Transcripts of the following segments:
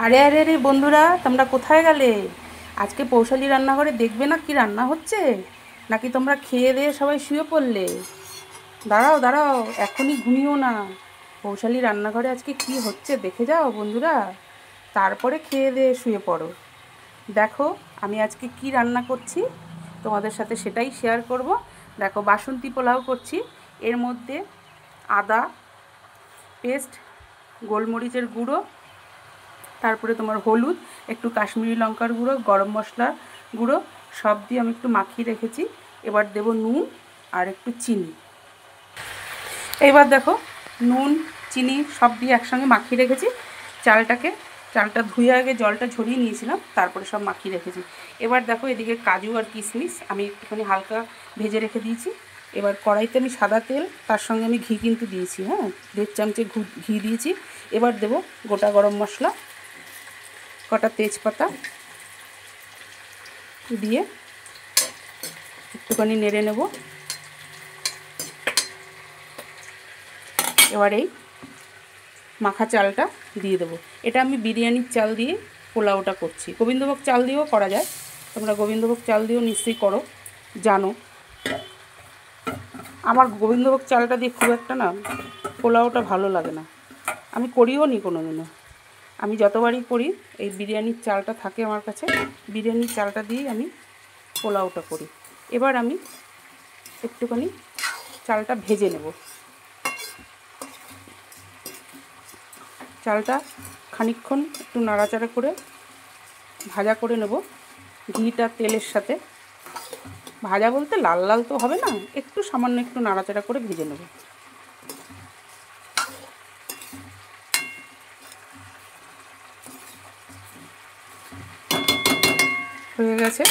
আরে আরে আরে বন্ধুরা, তোমরা কোথায় গেলে? আজকে পৌশালী রান্নাঘরে দেখবে না কি রান্না হচ্ছে? নাকি তোমরা খেয়ে দিয়ে সবাই শুয়ে পড়লে? দাঁড়াও দাঁড়াও, এখনই ঘুমিও না। পৌশালী রান্নাঘরে আজকে কি হচ্ছে দেখে যাও বন্ধুরা, তারপরে খেয়ে দিয়ে শুয়ে পড়ো। দেখো আমি আজকে কি রান্না করছি, তোমাদের সাথে সেটাই শেয়ার করব। দেখো বাসন্তী পোলাও করছি। এর মধ্যে আদা পেস্ট, গোলমরিচের গুঁড়ো, তারপরে তোমার হলুদ, একটু কাশ্মীরি লঙ্কার গুঁড়ো, গরম মশলা গুঁড়ো সব দিয়ে আমি একটু মাখিয়ে রেখেছি। এবার দেব নুন আর একটু চিনি। এইবার দেখো নুন চিনি সব দিয়ে একসঙ্গে মাখিয়ে রেখেছি। চালটা ধুয়ে আগে জলটা ঝরিয়ে নিয়েছিলাম, তারপরে সব মাখিয়ে রেখেছি। এবার দেখো এদিকে কাজু আর কিশমিশ আমি একটুখানি হালকা ভেজে রেখে দিয়েছি। এবার কড়াইতে আমি সাদা তেল, তার সঙ্গে আমি ঘি কিন্তু দিয়েছি, 1.5 চামচে ঘি দিয়েছি। এবার দেব গোটা গরম মশলা, কটা তেজপাতা দিয়ে একটুখানি নেড়ে নেব। এবার এই মাখা চালটা দিয়ে দেবো। এটা আমি বিরিয়ানির চাল দিয়ে পোলাওটা করছি। গোবিন্দভোগ চাল দিয়েও করা যায়, তোমরা গোবিন্দভোগ চাল দিয়েও নিশ্চয়ই করো, জানো। আমার গোবিন্দভোগ চালটা দিয়ে খুব একটা না পোলাওটা ভালো লাগে না, আমি করিও নি কোনো দিনও। আমি যতবারই করি এই বিরিয়ানির চালটা থাকে আমার কাছে, বিরিয়ানির চালটা দিয়েই আমি পোলাওটা করি। এবার আমি একটুখানি চালটা ভেজে নেব। চালটা খানিকক্ষণ একটু নাড়াচাড়া করে ভাজা করে নেব ঘিটা তেলের সাথে। ভাজা বলতে লাল লাল তো হবে না, একটু সামান্য একটু নাড়াচাড়া করে ভেজে নেব। হয়ে গেছে।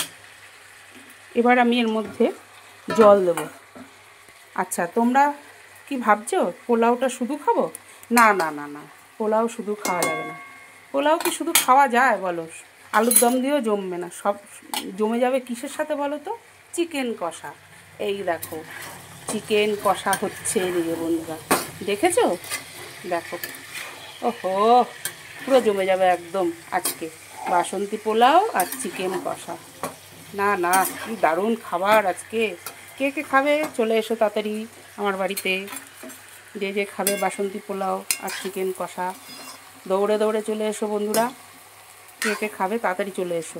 এবার আমি এর মধ্যে জল দেব। আচ্ছা তোমরা কি ভাবছো পোলাওটা শুধু খাবো? না না না না, পোলাও শুধু খাওয়া যাবে না। পোলাও কি শুধু খাওয়া যায় বলো? আলুর দম দিয়েও জমবে না, সব জমে যাবে কিসের সাথে বলো তো? চিকেন কষা। এই দেখো চিকেন কষা হচ্ছে এদিকে বন্ধুরা, দেখেছো? দেখো, ওহো, পুরো জমে যাবে একদম আজকে বাসন্তী পোলাও আর চিকেন কষা। না না, কি দারুণ খাবার আজকে। কে কে খাবে চলে এসো তাড়াতাড়ি আমার বাড়িতে। যে যে খাবে বাসন্তী পোলাও আর চিকেন কষা, দৌড়ে দৌড়ে চলে এসো বন্ধুরা। কে কে খাবে তাড়াতাড়ি চলে এসো,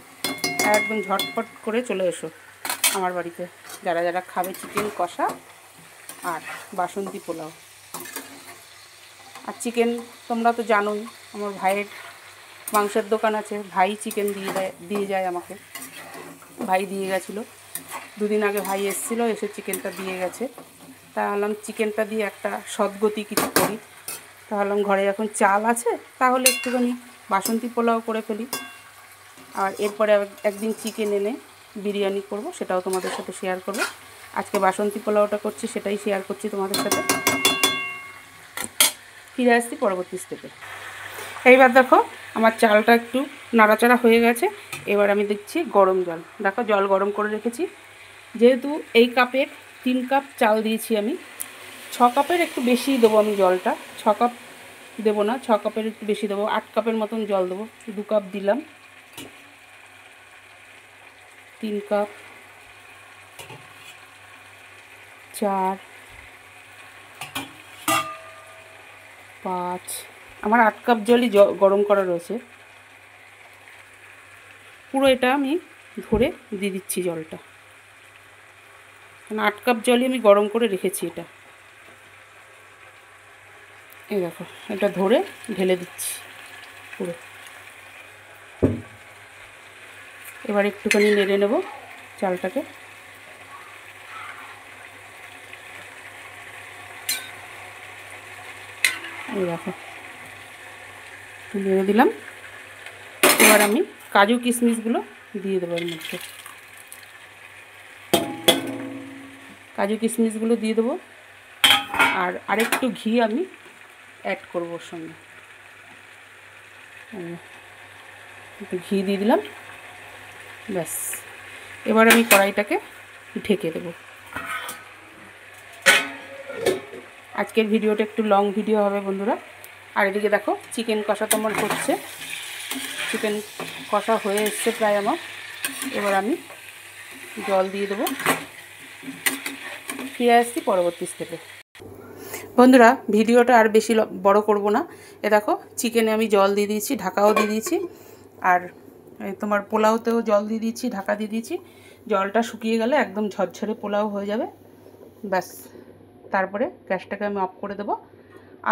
একদম ঝটপট করে চলে এসো আমার বাড়িতে, যারা যারা খাবে চিকেন কষা আর বাসন্তী পোলাও আর চিকেন। তোমরা তো জানোই আমার ভাইয়ের মাংসের দোকান আছে, ভাই চিকেন দিয়ে যায় আমাকে। ভাই দিয়ে গেছিলো, দুদিন আগে ভাই এসেছিলো, এসে চিকেনটা দিয়ে গেছে। তা ভাবলাম চিকেনটা দিয়ে একটা সদ্গতি কিছু করি। তা ভাবলাম ঘরে যখন চাল আছে তাহলে একটুখানি বাসন্তী পোলাও করে ফেলি। আর এরপরে একদিন চিকেন এনে বিরিয়ানি করব, সেটাও তোমাদের সাথে শেয়ার করব। আজকে বাসন্তী পোলাওটা করছি, সেটাই শেয়ার করছি তোমাদের সাথে। ফিরে আসছি পরবর্তী স্টেপে। এইবার দেখো আমার চালটা একটু নাড়াচাড়া হয়ে গেছে। এবার আমি দেখছি গরম জল, দেখো জল গরম করে রেখেছি। যেহেতু এই কাপের 3 কাপ চাল দিয়েছি আমি, 6 কাপের একটু বেশিই দেবো আমি জলটা। 6 কাপ দেবো না, 6 কাপের একটু বেশি দেবো, 8 কাপের মতন জল দেবো। 2 কাপ দিলাম, 3 কাপ, 4, 5, আমার 8 কাপ জলই গরম করা রয়েছে। পুরো এটা আমি ধরে দিয়ে দিচ্ছি জলটা, কারণ 8 কাপ জলই আমি গরম করে রেখেছি এটা। এই দেখো এটা ধরে ঢেলে দিচ্ছি পুরো। এবার একটুখানি নেড়ে নেব চালটাকে। এই দেখো একটু নেড়ে দিলাম। এবার আমি কাজু কিশমিশগুলো দিয়ে দেবো এর মধ্যে, কাজু কিশমিশগুলো দিয়ে দেবো। আর আরেকটু ঘি আমি অ্যাড করবো ওর সঙ্গে, একটু ঘি দিয়ে দিলাম, ব্যাস। এবার আমি কড়াইটাকে ঢেকে দেবো। আজকের ভিডিওটা একটু লং ভিডিও হবে বন্ধুরা। আর এদিকে দেখো চিকেন কষা তোমার হচ্ছে, চিকেন কষা হয়ে এসছে প্রায় আমার। এবার আমি জল দিয়ে দেবো। ফিরে আসছি পরবর্তী স্টেপে। বন্ধুরা, ভিডিওটা আর বেশি বড় করব না। এ দেখো, চিকেনে আমি জল দিয়ে দিয়েছি, ঢাকাও দিয়ে দিয়েছি, আর তোমার পোলাওতেও জল দিয়ে দিয়েছি, ঢাকা দিয়ে দিয়েছি। জলটা শুকিয়ে গেলে একদম ঝরঝরে পোলাও হয়ে যাবে। ব্যাস, তারপরে গ্যাসটাকে আমি অফ করে দেবো।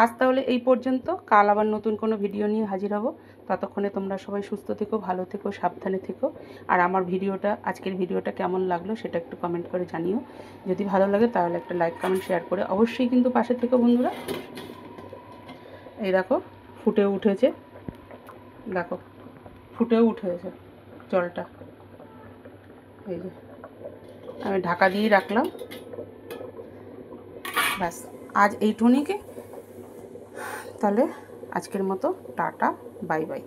আজ তাহলে এই পর্যন্ত। কাল আবার নতুন কোনো ভিডিও নিয়ে হাজির হব। ততক্ষণে তোমরা সবাই সুস্থ থেকো, ভালো থেকো, সাবধানে থেকো। আর আমার আজকের ভিডিওটা কেমন লাগলো সেটা একটু কমেন্ট করে জানিও। যদি ভালো লাগে তাহলে একটা লাইক, কমেন্ট, শেয়ার করে অবশ্যই কিন্তু পাশে থেকো বন্ধুরা। এই দেখো, ফুটেও উঠেছে, দেখো ফুটেও উঠেছে জলটা। এই যে আমি ঢাকা দিয়ে রাখলাম। ব্যাস, আজ এইটুকুনিকে। তাহলে আজকের মতো টাটা, বাই বাই।